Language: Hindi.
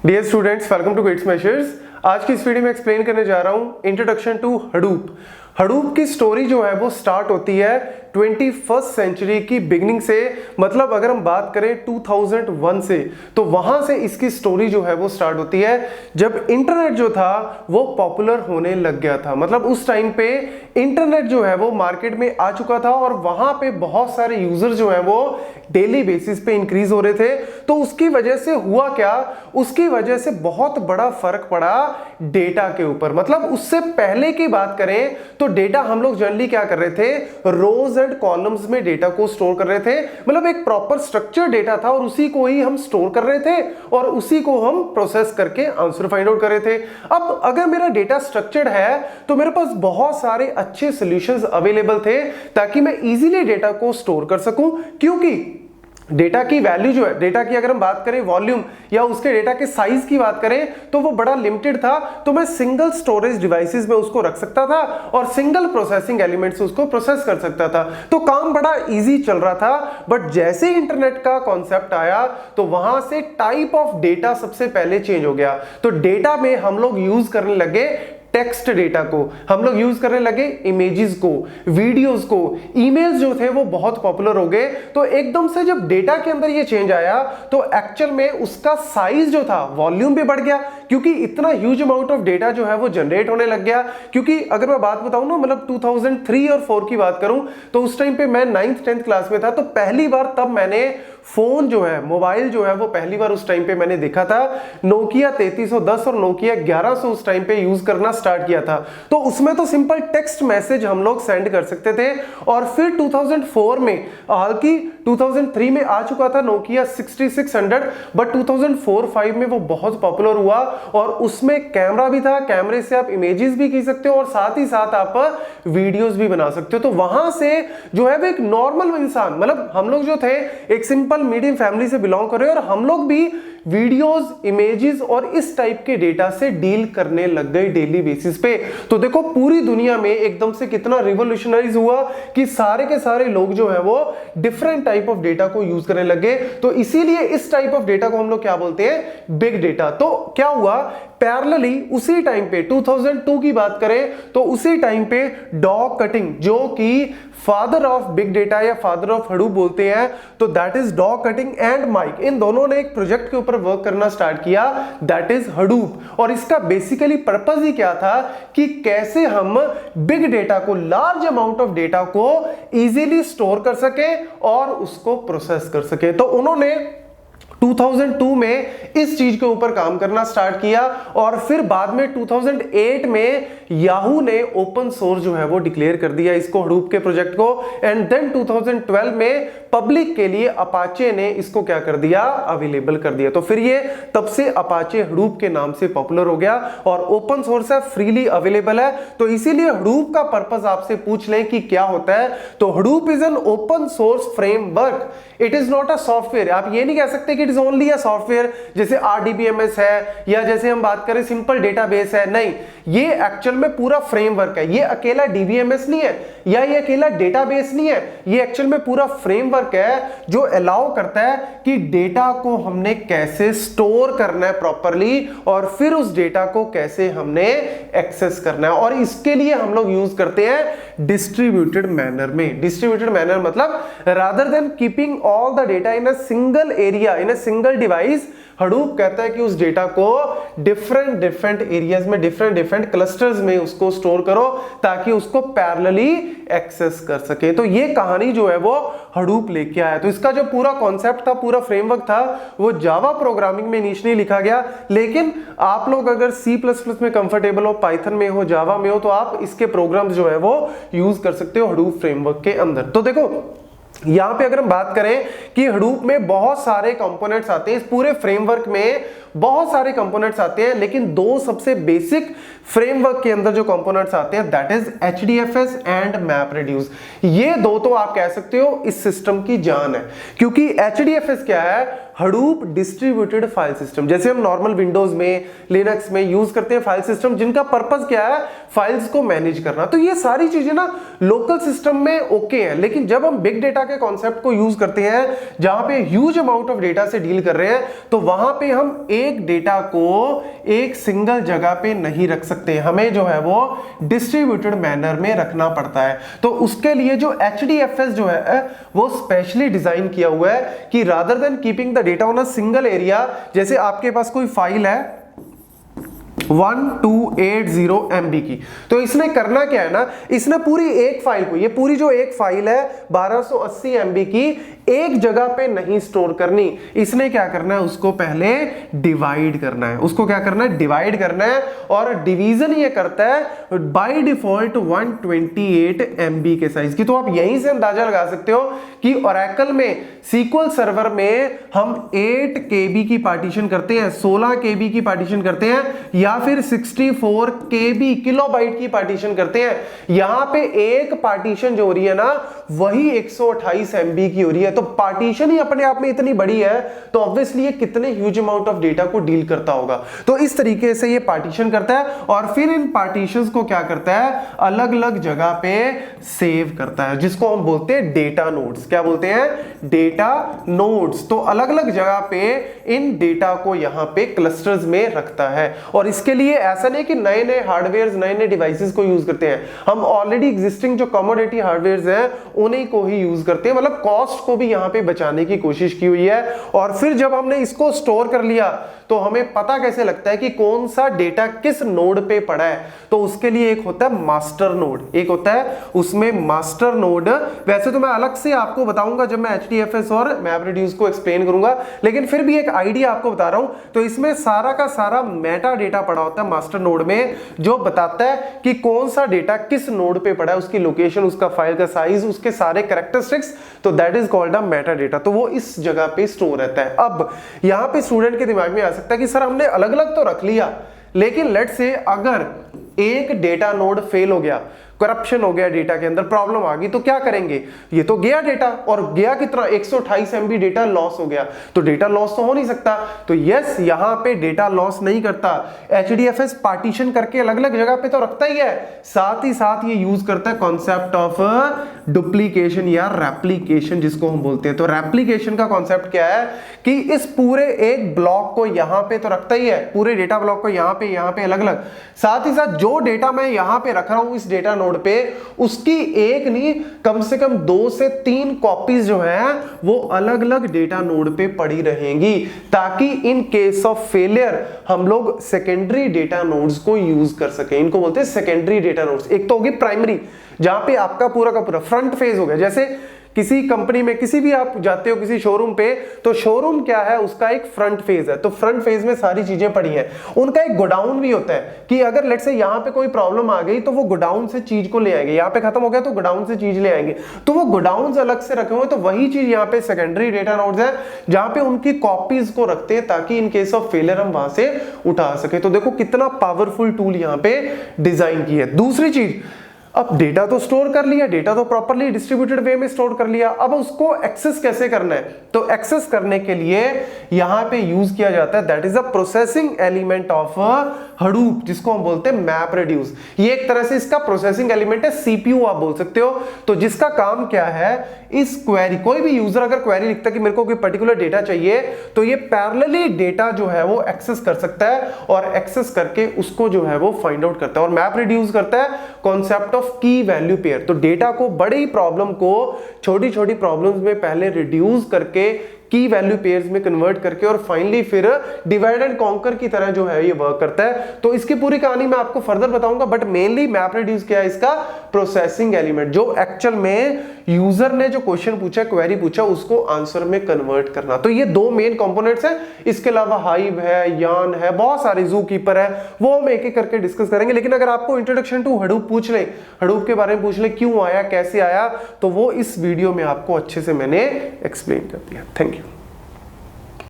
Dear students, welcome to Gate Smashers. आज की इस वीडियो में एक्सप्लेन करने जा रहा हूं इंट्रोडक्शन टू हडूप। हडूप की स्टोरी जो है वो स्टार्ट होती है 21st सेंचुरी की बिगनिंग से, मतलब अगर हम बात करें 2001 से, तो वहां से इसकी स्टोरी जो है वो स्टार्ट होती है जब इंटरनेट जो था वो पॉपुलर होने लग गया था। मतलब उस टाइम पे इंटरनेट जो है वो मार्केट में आ चुका था और वहां पे बहुत सारे यूजर जो है वो डेली बेसिस पे इंक्रीज हो रहे थे। तो उसकी वजह से हुआ क्या, उसकी वजह से बहुत बड़ा फर्क पड़ा डेटा के ऊपर। मतलब उससे पहले की बात करें तो डेटा हम लोग जनरली क्या कर रहे थे, रोज एंड कॉलम्स में डेटा को स्टोर कर रहे थे। मतलब एक प्रॉपर स्ट्रक्चर डेटा था और उसी को ही हम स्टोर कर रहे थे और उसी को हम प्रोसेस करके आंसर फाइंड आउट कर रहे थे। अब अगर मेरा डेटा स्ट्रक्चर्ड है तो मेरे पास बहुत सारे अच्छे सॉल्यूशंस अवेलेबल थे ताकि मैं इजीली डेटा को स्टोर कर सकूं, क्योंकि डेटा की वैल्यू जो है, डेटा की अगर हम बात करें वॉल्यूम या उसके डेटा के साइज की बात करें तो वो बड़ा लिमिटेड था। तो मैं सिंगल स्टोरेज डिवाइसेस में उसको रख सकता था और सिंगल प्रोसेसिंग एलिमेंट से उसको प्रोसेस कर सकता था। तो काम बड़ा इजी चल रहा था। बट जैसे इंटरनेट का कॉन्सेप्ट आया तो वहां से टाइप ऑफ डेटा सबसे पहले चेंज हो गया। तो डेटा में हम लोग यूज करने लगे टेक्स्ट डेटा को, हम लोग यूज करने लगे इमेजेस को, वीडियोस को, ईमेल्स जो थे वो बहुत पॉपुलर हो गए। तो एकदम से जब डेटा के अंदर ये चेंज आया तो एक्चुअल में उसका साइज जो था, वॉल्यूम भी बढ़ गया, क्योंकि इतना ह्यूज अमाउंट ऑफ डेटा जो है वो जनरेट होने लग गया। क्योंकि अगर मैं बात बताऊं ना, मतलब 2003 और 4 की बात करूं तो उस टाइम पे मैं 9th 10th क्लास में था। तो पहली बार तब मैंने फोन जो है, मोबाइल जो है वो पहली बार उस टाइम पे मैंने देखा था। नोकिया 3310 और नोकिया 1100 उस टाइम पे यूज करना स्टार्ट किया था। तो उसमें तो सिंपल टेक्स्ट मैसेज हम लोग सेंड कर सकते थे। और फिर 2004 में, हालांकि 2003 में आ चुका था नोकिया 6600, बट 2004-5 में वो बहुत पॉपुलर हुआ और उसमें कैमरा भी था। कैमरे से आप इमेजेस भी खींच सकते हो और साथ ही साथ आप वीडियोस भी बना सकते हो। तो वहां से जो है वो एक नॉर्मल इंसान, मतलब हम लोग जो थे एक सिंपल मीडियम फैमिली से बिलोंग कर रहे हैं और हम लोग भी वीडियोस, इमेजेस और इस टाइप के डेटा से डील करने लग गए डेली बेसिस पे। तो देखो पूरी दुनिया में एकदम से कितना रिवोल्यूशनराइज हुआ कि सारे के सारे लोग जो है वो डिफरेंट टाइप ऑफ डेटा को यूज करने लगे। तो इसीलिए इस टाइप ऑफ डेटा को हम लोग क्या बोलते हैं, बिग डेटा। तो क्या हुआ, पैरेलली उसी टाइम पे 2002 की बात करें तो उसी टाइम पे डॉग कटिंग, जो कि फादर ऑफ बिग डेटा या फादर ऑफ हडूप बोलते हैं, तो that is Doug Cutting and Mike, इन दोनों ने एक प्रोजेक्ट के ऊपर वर्क करना स्टार्ट किया, दैट इज हडूप। और इसका बेसिकली पर्पस ही क्या था कि कैसे हम बिग डेटा को, लार्ज अमाउंट ऑफ डेटा को इजीली स्टोर कर सके और उसको प्रोसेस कर सके। तो उन्होंने 2002 में इस चीज के ऊपर काम करना स्टार्ट किया और फिर बाद में 2008 में याहू ने ओपन सोर्स जो है वो डिक्लेयर कर दिया इसको, हडूप के प्रोजेक्ट को। एंड देन 2012 में पब्लिक के लिए अपाचे ने इसको क्या कर दिया, अवेलेबल कर दिया। तो फिर ये तब से अपाचे हडूप के नाम से पॉपुलर हो गया और ओपन सोर्स है, फ्रीली अवेलेबल है। तो इसीलिए हडूप का पर्पस आपसे पूछ लें कि क्या होता है, तो Hadoop is an open source framework, it is not a software. आप ये नहीं कह सकते कि it is only a software, जैसे RDBMS है या जैसे हम बात करें सिंपल डेटाबेस है। नहीं, ये एक्चुअल में पूरा फ्रेमवर्क है। ये अकेला DBMS नहीं है या ये अकेला डेटाबेस नहीं है, ये एक्चुअल में पूरा फ्रेमवर्क है जो अलाउ करता है कि डेटा को हमने कैसे स्टोर करना है प्रॉपरली और फिर उस डेटा को कैसे हमने एक्सेस करना है। और इसके लिए हम लोग यूज करते हैं डिस्ट्रीब्यूटेड मैनर में। डिस्ट्रीब्यूटेड मैनर मतलब rather than keeping all the data in a single area, in a single device, Hadoop कहता है कि उस डेटा को डिफरेंट एरियाज में, डिफरेंट क्लस्टर्स में उसको स्टोर करो ताकि उसको पैरेलली एक्सेस कर सके। तो ये कहानी जो है वो हडूप लेके आया। तो इसका जो पूरा कॉन्सेप्ट था, पूरा फ्रेमवर्क था, वो जावा प्रोग्रामिंग में इनिशियली लिखा गया। लेकिन आप लोग अगर C++ में कंफर्टेबल हो, पाइथन में हो, जावा में हो, तो आप इसके प्रोग्राम्स जो है वो यूज कर सकते हो हडूप फ्रेमवर्क के अंदर। तो देखो यहां पे अगर हम बात करें कि हडूप में बहुत सारे कंपोनेंट्स आते हैं, इस पूरे फ्रेमवर्क में बहुत सारे कंपोनेंट्स आते हैं, लेकिन दो सबसे बेसिक फ्रेमवर्क के अंदर जो कंपोनेंट्स आते हैं that is HDFS and MapReduce। ये दो तो आप कह सकते हो इस सिस्टम की जान है, क्योंकि HDFS क्या है, हडूप डिस्ट्रीब्यूटेड फाइल सिस्टम। जैसे हम नॉर्मल विंडोज में, लिनक्स में यूज करते हैं फाइल सिस्टम जिनका पर्पस क्या है, फाइल्स को मैनेज करना। तो ये सारी चीजें ना लोकल सिस्टम में ओके है, लेकिन जब हम बिग डेटा के कॉन्सेप्ट को यूज करते हैं जहां पे ह्यूज अमाउंट ऑफ डेटा से डील कर रहे हैं, तो वहां पे हम एक डेटा को एक सिंगल जगह पे नहीं रख सकते, हमें जो है वो डिस्ट्रीब्यूटेड मैनर में रखना पड़ता है। तो उसके लिए जो HDFS जो है वो स्पेशली डिजाइन किया हुआ है कि rather than keeping the data on a single area, जैसे आपके पास कोई फाइल है 1280 MB की, तो इसने करना क्या है ना, इसने पूरी एक फाइल को, ये पूरी जो एक फाइल है 1280 MB की, एक जगह पे नहीं स्टोर करनी। इसने क्या करना है, उसको पहले डिवाइड करना है। उसको क्या करना है, डिवाइड करना है। और डिवीजन ये करता है बाय डिफॉल्ट 128 MB के साइज की। तो आप यहीं से अंदाजा लगा सकते हो कि ओरेकल में, SQL सर्वर में हम 8 KB की पार्टीशन करते हैं, 16 KB की पार्टीशन करते हैं, या फिर 64 KB किलोबाइट की पार्टीशन करते हैं। यहां पे एक पार्टीशन जो हो रही है ना, वही 128 MB की हो रही है। तो पार्टीशन ही अपने आप में इतनी बड़ी है, तो ऑब्वियसली ये कितने ह्यूज अमाउंट ऑफ डेटा को डील करता होगा। तो इस तरीके से ये पार्टीशन करता है और फिर इन पार्टीशंस को क्या करता है, अलग अलग जगह पे सेव करता है, जिसको हम बोलते हैं डेटा नोड्स। क्या बोलते हैं, डेटा नोड्स। तो अलग अलग जगह पे इन डेटा को यहां पे क्लस्टर्स में रखता है। और इसके लिए ऐसा नहीं कि नए नए हार्डवेयर, नए नए डिवाइसेस को यूज करते हैं, हम ऑलरेडी एग्जिस्टिंग जो कमोडिटी हार्डवेयर हैं उन्हीं को ही यूज करते हैं। मतलब कॉस्ट को भी यहां पे बचाने की कोशिश की हुई है। और फिर जब हमने इसको स्टोर कर लिया तो हमें पता कैसे लगता है कि कौन सा डेटा किस नोड पे पड़ा है। तो उसके लिए एक होता है मास्टर नोड, एक होता है उसमें मास्टर नोड। वैसे तो मैं अलग से आपको बताऊंगा जब मैं HDFS और MapReduce को एक्सप्लेन करूंगा, लेकिन फिर भी एक आइडिया आपको बता रहा हूं। तो इसमें सारा का सारा मेटा डेटा पड़ा होता है मास्टर नोड में, जो बताता है कि कौन सा डेटा किस नोड पे पड़ा है, उसकी लोकेशन, उसका फाइल का साइज, उसके सारे कैरेक्टरिस्टिक्स। तो that is called a Meta data. तो वो इस जगह पे स्टोर रहता है। अब यहां पे स्टूडेंट के दिमाग में आ सकता है कि सर हमने अलग अलग तो रख लिया, लेकिन लेट्स से अगर एक डेटा नोड फेल हो गया, करप्शन हो गया, डेटा के अंदर प्रॉब्लम आ गई, तो क्या करेंगे। ये तो गया डेटा, और गया कितना, 128 MB डेटा लॉस हो गया। तो डेटा लॉस तो हो नहीं सकता। तो यस, यहां पे डेटा लॉस नहीं करता। HDFS पार्टीशन करके अलग अलग जगह पे तो रखता ही है, साथ ही साथ ये यूज करता है कॉन्सेप्ट ऑफ डुप्लीकेशन या रेप्लिकेशन, जिसको हम बोलते हैं। तो रेप्लिकेशन का कॉन्सेप्ट क्या है कि इस पूरे एक ब्लॉक को यहां पे तो रखता ही है, पूरे डेटा ब्लॉक को यहां पे अलग अलग, साथ ही साथ जो डेटा मैं यहां पे रख रहा हूं इस डेटा नोड पे, उसकी एक नहीं कम से कम 2 से 3 कॉपीज जो है वो अलग अलग डेटा नोड पे पड़ी रहेंगी, ताकि इन केस ऑफ फेलियर हम लोग सेकेंडरी डेटा नोड्स को यूज कर सके। इनको बोलते हैं सेकेंडरी डेटा नोड्स। एक तो होगी प्राइमरी, जहां पे आपका पूरा का पूरा फ्रंट फेज हो गया। जैसे किसी कंपनी में, किसी भी आप जाते हो किसी शोरूम पे, तो शोरूम क्या है, उसका एक फ्रंट फेज है। तो फ्रंट फेज में सारी चीजें पड़ी हैं। उनका एक गोडाउन भी होता है कि अगर लेट्स से यहां पे कोई प्रॉब्लम आ गई तो वो गोडाउन से चीज को ले आएंगे, यहां पे खत्म हो गया तो गोडाउन से चीज ले आएंगे। तो वो गोडाउन अलग से रखे हुए, तो वही चीज यहाँ पे सेकेंडरी डेटा नोड्स है, जहां पे उनकी कॉपीज को रखते हैं, ताकि इन केस ऑफ फेलियर हम वहां से उठा सके। तो देखो कितना पावरफुल टूल यहाँ पे डिजाइन की है। दूसरी चीज, अब डेटा तो स्टोर कर लिया, डेटा तो प्रॉपर्ली डिस्ट्रीब्यूटेड वे में स्टोर कर लिया, अब उसको एक्सेस कैसे करना है। तो एक्सेस करने के लिए यहां पे यूज किया जाता है, that is a processing element of Hadoop, जिसको हम बोलते हैं MapReduce। ये एक तरह से इसका प्रोसेसिंग एलिमेंट है, CPU आप बोल सकते हो। तो जिसका काम क्या है, इस क्वेरी, कोई भी यूजर अगर क्वेरी लिखता है कि मेरे को कोई पर्टिकुलर डेटा चाहिए, तो ये पैरेलली डेटा जो है वो एक्सेस कर सकता है, और एक्सेस करके उसको जो है वो फाइंड आउट करता है। और MapReduce करता है कॉन्सेप्ट ऑफ की वैल्यू पेयर। तो डेटा को, बड़ी प्रॉब्लम को छोटी छोटी प्रॉब्लम्स में पहले रिड्यूस करके की वैल्यू पेयर्स में कन्वर्ट करके, और फाइनली फिर डिवाइड एंड कॉन्कर की तरह जो है ये वर्क करता है। तो इसकी पूरी कहानी मैं आपको फर्दर बताऊंगा, बट मेनली MapReduce क्या है, इसका प्रोसेसिंग एलिमेंट, जो एक्चुअल में यूजर ने जो क्वेश्चन पूछा, क्वेरी पूछा, उसको आंसर में कन्वर्ट करना। तो ये 2 मेन कंपोनेंट्स हैं। इसके अलावा हाइव है, यान है, बहुत सारे, ज़ू कीपर है, वो हम एक एक करके डिस्कस करेंगे। लेकिन अगर आपको इंट्रोडक्शन टू हडूप पूछ ले, हडूप के बारे में पूछ ले, क्यों आया, कैसे आया, तो वो इस वीडियो में आपको अच्छे से मैंने एक्सप्लेन कर दिया। Thank you.